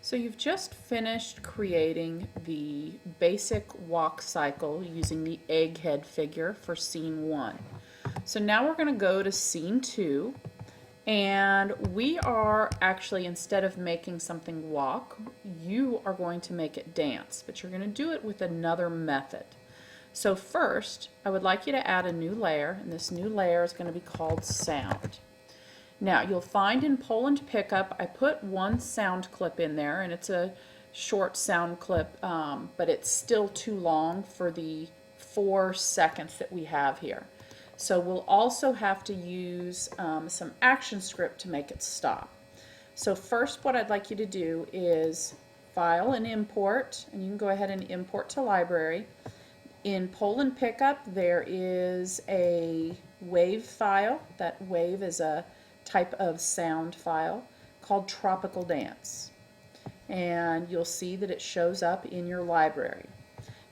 So you've just finished creating the basic walk cycle using the egghead figure for scene 1. So now we're going to go to scene 2, and we are actually, instead of making something walk, you are going to make it dance, but you're going to do it with another method. So first, I would like you to add a new layer, and this new layer is going to be called sound. Now you'll find in Poland Pickup I put one sound clip in there, and it's a short sound clip, but it's still too long for the 4 seconds that we have here. So we'll also have to use some action script to make it stop. So first what I'd like you to do is file and import, and you can go ahead and import to library. In Poland Pickup there is a wave file. That wave is a type of sound file called Tropical Dance, and you'll see that it shows up in your library.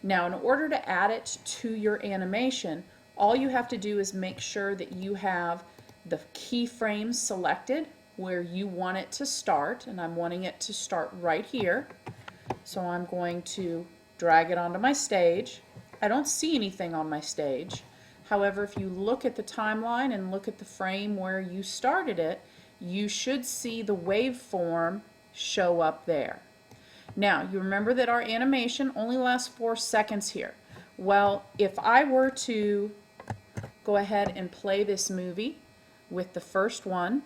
Now in order to add it to your animation, all you have to do is make sure that you have the keyframes selected where you want it to start, and I'm wanting it to start right here, so I'm going to drag it onto my stage. I don't see anything on my stage. However, if you look at the timeline and look at the frame where you started it, you should see the waveform show up there. Now, you remember that our animation only lasts 4 seconds here. Well, if I were to go ahead and play this movie with the first one,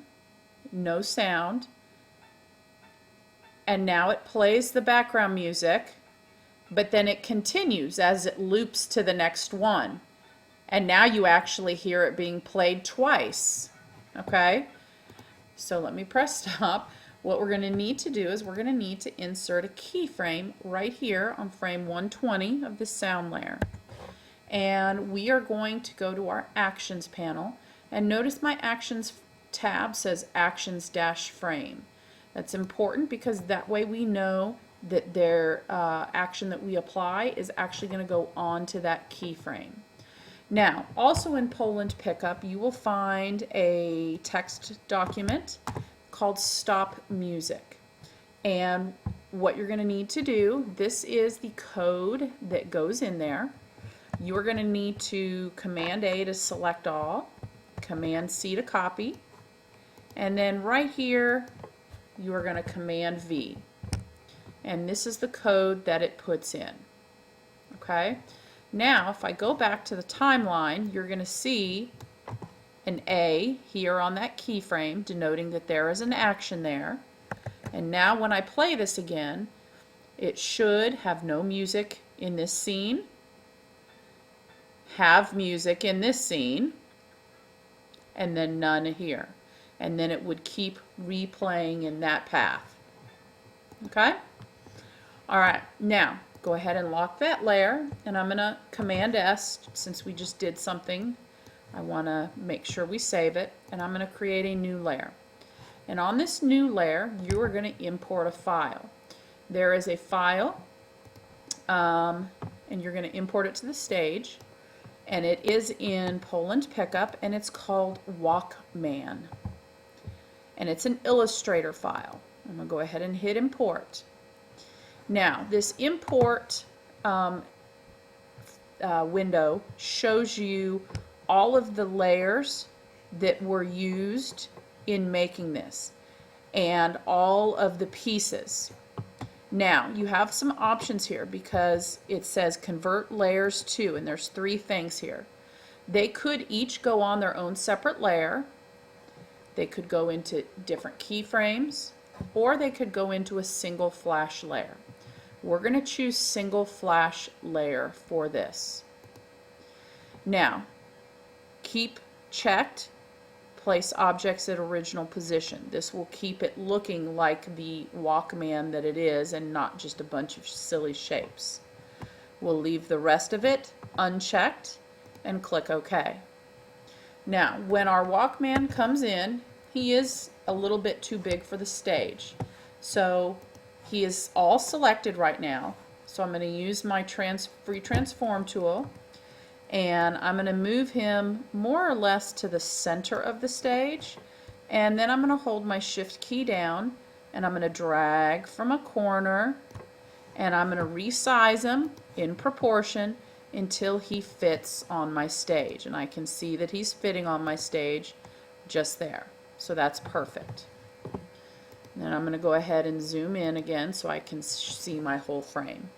no sound, and now it plays the background music, but then it continues as it loops to the next one. And now you actually hear it being played twice. Okay? So let me press stop. What we're going to need to do is we're going to need to insert a keyframe right here on frame 120 of the sound layer. And we are going to go to our Actions panel. And notice my Actions tab says Actions-frame. That's important because that way we know that their action that we apply is actually going to go onto that keyframe. Now, also in Poland Pickup, you will find a text document called Stop Music. And what you're going to need to do, this is the code that goes in there. You are going to need to Command A to select all, Command C to copy, and then right here you are going to Command V. And this is the code that it puts in. Okay? Now, if I go back to the timeline, you're going to see an A here on that keyframe, denoting that there is an action there. And now when I play this again, it should have no music in this scene, have music in this scene, and then none here. And then it would keep replaying in that path. Okay? All right, now go ahead and lock that layer, and I'm going to Command S since we just did something. I want to make sure we save it, and I'm going to create a new layer. And on this new layer, you are going to import a file. There is a file, and you're going to import it to the stage, and it is in Poland Pickup, and it's called Walkman. And it's an Illustrator file. I'm going to go ahead and hit import. Now, this import window shows you all of the layers that were used in making this and all of the pieces. Now, you have some options here because it says convert layers to, and there's 3 things here. They could each go on their own separate layer. They could go into different keyframes, or they could go into a single flash layer. We're going to choose single flash layer for this. Now, keep checked, place objects at original position. This will keep it looking like the Walkman that it is and not just a bunch of silly shapes. We'll leave the rest of it unchecked and click OK. Now, when our Walkman comes in, he is a little bit too big for the stage. So he is all selected right now, so I'm going to use my free transform tool, and I'm going to move him more or less to the center of the stage, and then I'm going to hold my shift key down and I'm going to drag from a corner, and I'm going to resize him in proportion until he fits on my stage. And I can see that he's fitting on my stage just there. So that's perfect. And then I'm going to go ahead and zoom in again so I can see my whole frame.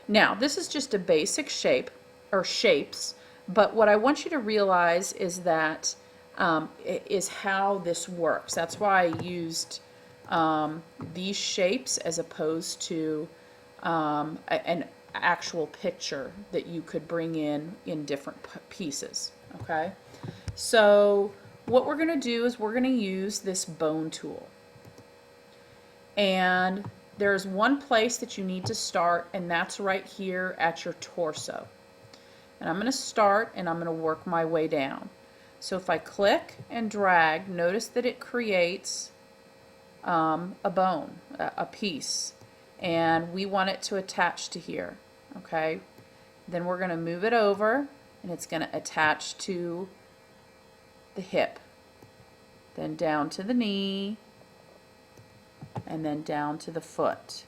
Now, this is just a basic shape, or shapes, but what I want you to realize is that is how this works. That's why I used these shapes as opposed to an actual picture that you could bring in different pieces. Okay, so what we're going to do is we're going to use this bone tool, and there's one place that you need to start, and that's right here at your torso. And I'm going to start, and I'm going to work my way down. So if I click and drag, notice that it creates a bone, a piece, and we want it to attach to here. Okay, then we're going to move it over, and it's going to attach to the hip, then down to the knee, and then down to the foot.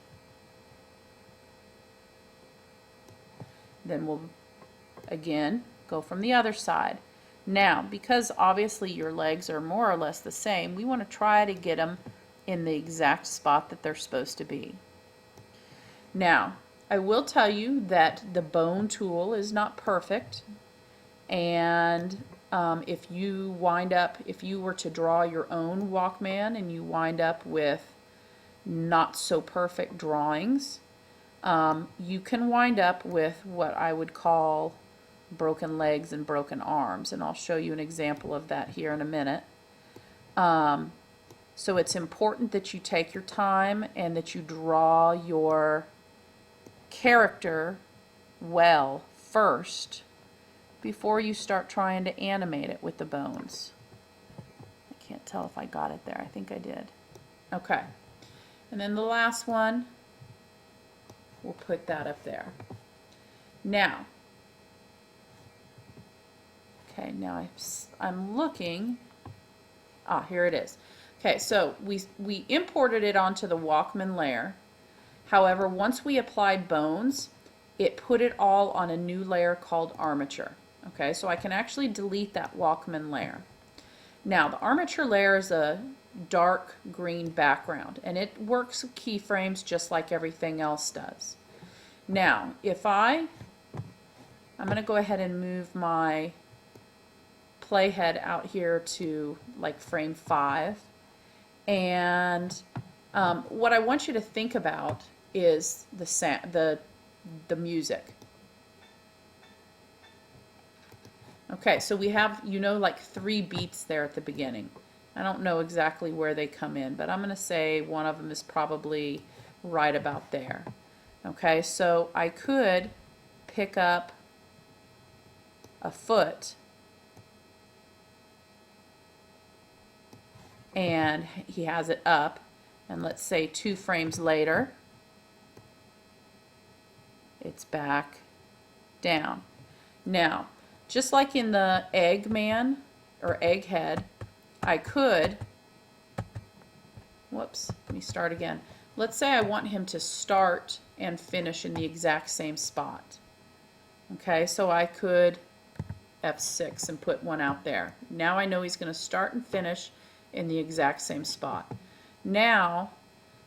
Then we'll again go from the other side. Now, because obviously your legs are more or less the same, we want to try to get them in the exact spot that they're supposed to be. Now, I will tell you that the bone tool is not perfect, and if you were to draw your own Walkman and you wind up with not so perfect drawings, you can wind up with what I would call broken legs and broken arms, and I'll show you an example of that here in a minute. So it's important that you take your time and that you draw your character well first before you start trying to animate it with the bones. I can't tell if I got it there. I think I did. Okay. And then the last one, we'll put that up there. Now, okay, now I'm looking, here it is. Okay, so we imported it onto the Walkman layer. However, once we applied bones, it put it all on a new layer called armature. Okay, so I can actually delete that Walkman layer. Now, the armature layer is a dark green background, and it works with keyframes just like everything else does. Now, I'm going to go ahead and move my playhead out here to like frame 5, and what I want you to think about is the music. Okay, so we have, like 3 beats there at the beginning. I don't know exactly where they come in, but I'm going to say one of them is probably right about there. Okay, so I could pick up a foot, and he has it up, and let's say 2 frames later, it's back down. Now, just like in the Eggman or Egghead, I could, whoops, let me start again. Let's say I want him to start and finish in the exact same spot. Okay, so I could F6 and put one out there. Now I know he's going to start and finish in the exact same spot. Now,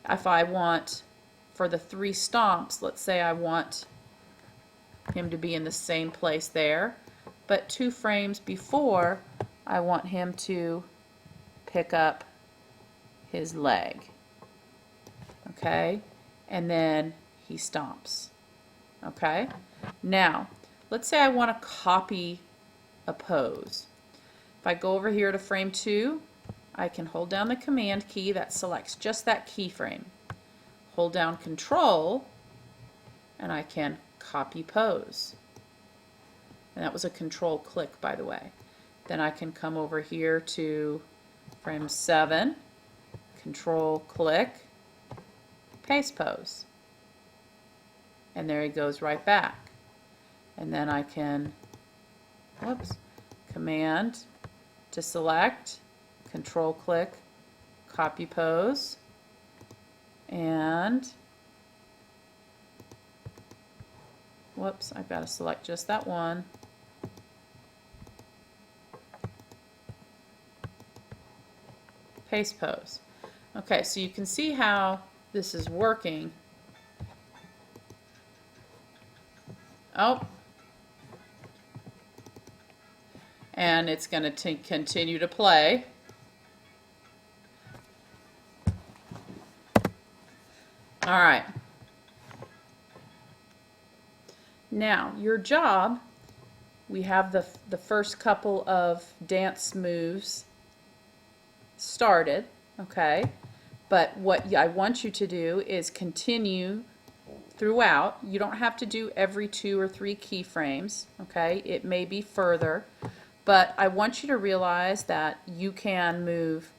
if I want, for the 3 stomps, let's say I want him to be in the same place there, but 2 frames before, I want him to pick up his leg. Okay, and then he stomps. Okay, now let's say I want to copy a pose. If I go over here to frame 2, I can hold down the command key that selects just that keyframe. Hold down Control, and I can copy pose. And that was a Control click, by the way. Then I can come over here to frame 7, Control click, paste pose. And there he goes right back. And then I can, whoops, command to select, Control click, copy pose, And whoops, I've got to select just that one. Paste pose. Okay, so you can see how this is working. Oh, and it's going to continue to play. All right. Now, your job, we have the first couple of dance moves started, okay? But what I want you to do is continue throughout. You don't have to do every 2 or 3 keyframes, okay? It may be further, but I want you to realize that you can move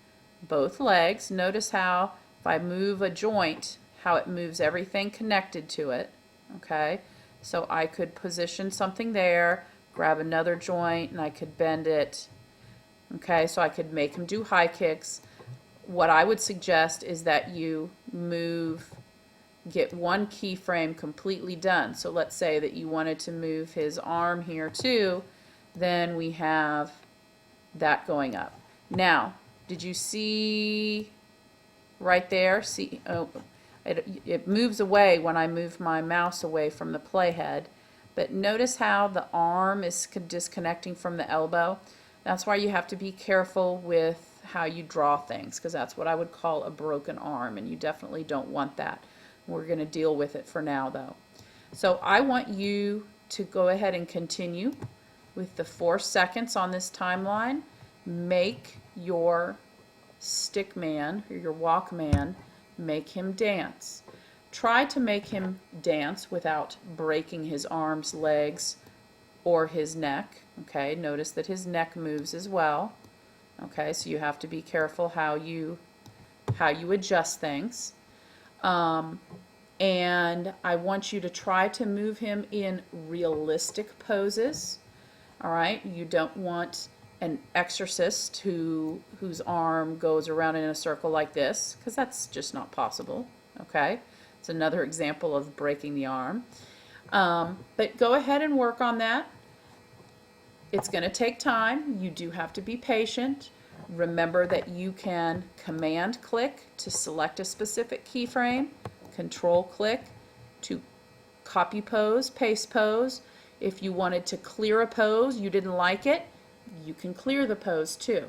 both legs. Notice how if I move a joint, how it moves everything connected to it, okay? So I could position something there, grab another joint, and I could bend it, okay? So I could make him do high kicks. What I would suggest is that you get one keyframe completely done. So let's say that you wanted to move his arm here too, then we have that going up. Now, did you see right there? See, oh, it moves away when I move my mouse away from the playhead. But notice how the arm is disconnecting from the elbow. That's why you have to be careful with how you draw things, because that's what I would call a broken arm, and you definitely don't want that. We're going to deal with it for now, though. So I want you to go ahead and continue with the 4 seconds on this timeline. Make your stick man, or your walk man, make him dance. Try to make him dance without breaking his arms, legs, or his neck. Okay, notice that his neck moves as well. Okay, so you have to be careful how you adjust things. And I want you to try to move him in realistic poses. All right, you don't want an exorcist whose arm goes around in a circle like this, because that's just not possible. Okay, it's another example of breaking the arm. But go ahead and work on that. It's going to take time. You do have to be patient. Remember that you can command click to select a specific keyframe, control click to copy pose, paste pose. If you wanted to clear a pose, you didn't like it, you can clear the pose too.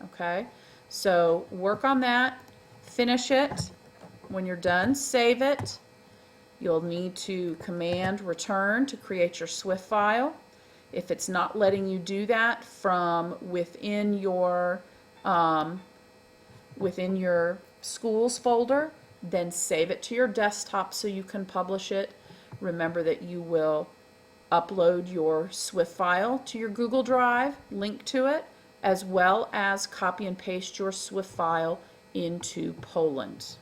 Okay, so work on that, finish it. When you're done, save it. You'll need to command return to create your SWF file. If it's not letting you do that from within your schools folder, then save it to your desktop so you can publish it. Remember that you will upload your SWF file to your Google Drive, link to it, as well as copy and paste your SWF file into Poland.